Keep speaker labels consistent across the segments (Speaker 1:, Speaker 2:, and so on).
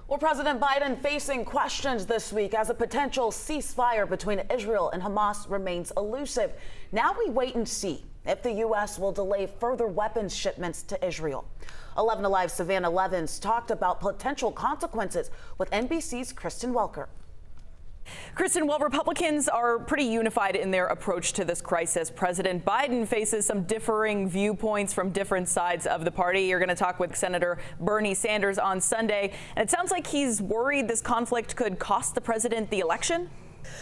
Speaker 1: Well, President Biden facing questions this week as a potential ceasefire between Israel and Hamas remains elusive. Now we wait and see if the U.S. will delay further weapons shipments to Israel. 11 Alive Savannah Levins talked about potential consequences with NBC's Kristin Welker.
Speaker 2: Kristin, while Republicans are pretty unified in their approach to this crisis, President Biden faces some differing viewpoints from different sides of the party. You're going to talk with Senator Bernie Sanders on Sunday, and it sounds like he's worried this conflict could cost the president the election.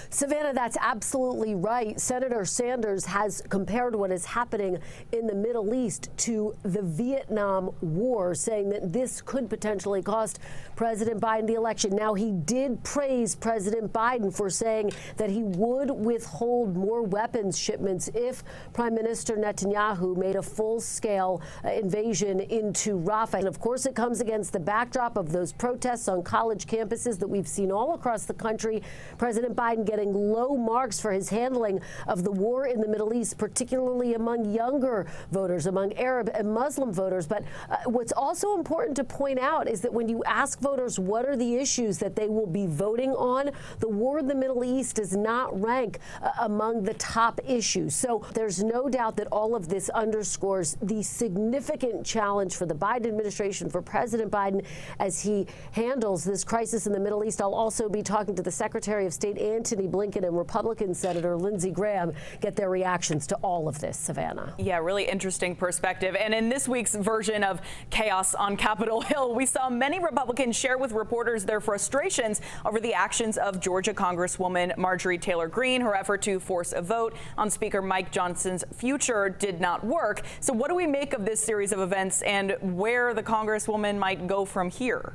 Speaker 3: Savannah, that's absolutely right. Senator Sanders has compared what is happening in the Middle East to the Vietnam War, saying that this could potentially cost President Biden the election. Now, he did praise President Biden for saying that he would withhold more weapons shipments if Prime Minister Netanyahu made a full-scale invasion into Rafah. And of course, it comes against the backdrop of those protests on college campuses that we've seen all across the country. President Biden getting low marks for his handling of the war in the Middle East, particularly among younger voters, among Arab and Muslim voters. But what's also important to point out is that when you ask voters what are the issues that they will be voting on, the war in the Middle East does not rank among the top issues. So there's no doubt that all of this underscores the significant challenge for the Biden administration, for President Biden, as he handles this crisis in the Middle East. I'll also be talking to the Secretary of State, Antony Blinken, and Republican Senator Lindsey Graham, get their reactions to all of this, Savannah.
Speaker 2: Yeah, really interesting perspective. And in this week's version of Chaos on Capitol Hill, we saw many Republicans share with reporters their frustrations over the actions of Georgia Congresswoman Marjorie Taylor Greene. Her effort to force a vote on Speaker Mike Johnson's future did not work. So what do we make of this series of events and where the Congresswoman might go from here?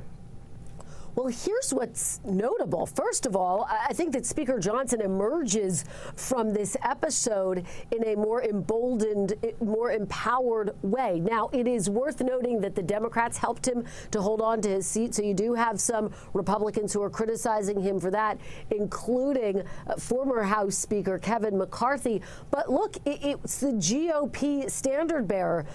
Speaker 3: Well, here's what's notable. First of all, I think that Speaker Johnson emerges from this episode in a more emboldened, more empowered way. Now, it is worth noting that the Democrats helped him to hold on to his seat. So you do have some Republicans who are criticizing him for that, including former House Speaker Kevin McCarthy. But look, it's the GOP standard bearer,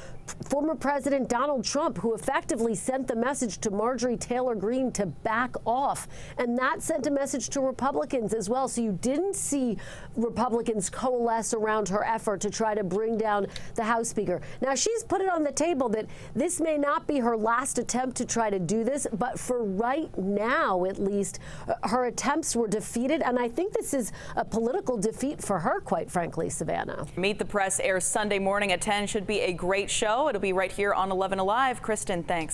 Speaker 3: former President Donald Trump, who effectively sent the message to Marjorie Taylor Greene to back off. And that sent a message to Republicans as well. So you didn't see Republicans coalesce around her effort to try to bring down the House Speaker. Now, she's put it on the table that this may not be her last attempt to try to do this, but for right now, at least, her attempts were defeated. And I think this is a political defeat for her, quite frankly, Savannah.
Speaker 2: Meet the Press airs Sunday morning at 10. Should be a great show. It'll be right here on 11 Alive. Kristin, thanks.